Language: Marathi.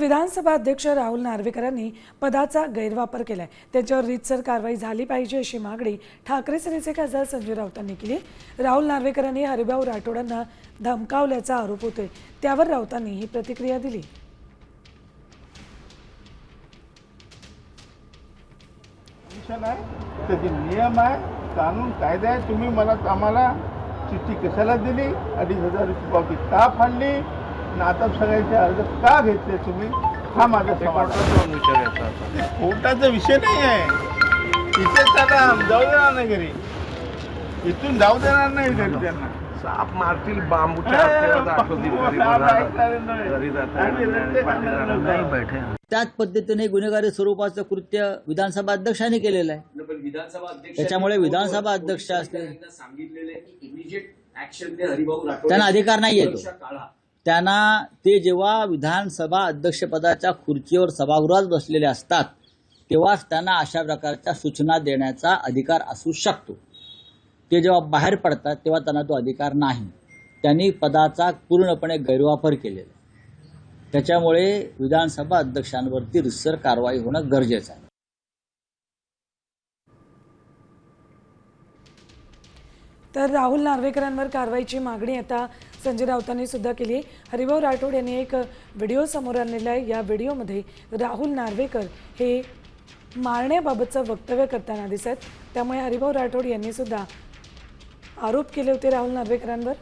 विधानसभा अध्यक्ष राहुल नार्वेकरांनी पदाचा गैरवापर केलाय, त्यांच्यावर रीतसर कारवाई झाली पाहिजे अशी मागणी ठाकरे सेनेचे खासदार संजय राऊतांनी केली। राहुल नार्वेकरांनी हरिभाऊ राठोडांना धमकावल्याचा आरोप होतोय, त्यावर राऊतांनी ही प्रतिक्रिया दिली। त्याचे नियम आहे, कानून कायदा आहे। तुम्ही मला आम्हाला चिठ्ठी कशाला दिली, 2,500 रुपये का फाडली, आता सगळ्यांचे अर्ज का घेतले तुम्ही, हा माझा समाजाचा विचारायचा कोर्टाचा विषय नाही आहे। इथे त्याला जाऊ देणार नाही घरी, इथून जाऊ देणार नाही घरी, त्यांना साप मारतील बांबूच्या त्याच पद्धतीने गुन्हेगारी स्वरूपाचं कृत्य विधानसभा अध्यक्षांनी केलेलं आहे। त्याच्यामुळे विधानसभा अध्यक्ष असतील त्यांना अधिकार नाही येतो। त्यांना ते जेव्हा विधानसभा अध्यक्षपदाच्या खुर्चीवर सभागृहात बसलेले असतात तेव्हाच त्यांना अशा प्रकारच्या सूचना देण्याचा अधिकार असू शकतो। ते जेव्हा बाहेर पडतात तेव्हा त्यांना तो अधिकार नाही। त्यांनी पदाचा पूर्णपणे गैरवापर केलेला, त्याच्यामुळे विधानसभा अध्यक्षांवरती रीतसर कारवाई होणं गरजेचं आहे। तर राहुल नार्वेकरांवर कारवाईची मागणी आता संजय राऊतांनी सुद्धा केली। हरिभाऊ राठोड यांनी एक व्हिडिओ समोर आणलेला आहे। या व्हिडिओमध्ये राहुल नार्वेकर हे मारण्याबाबतचं वक्तव्य करताना दिसत, त्यामुळे हरिभाऊ राठोड यांनी सुद्धा आरोप केले होते राहुल नार्वेकरांवर।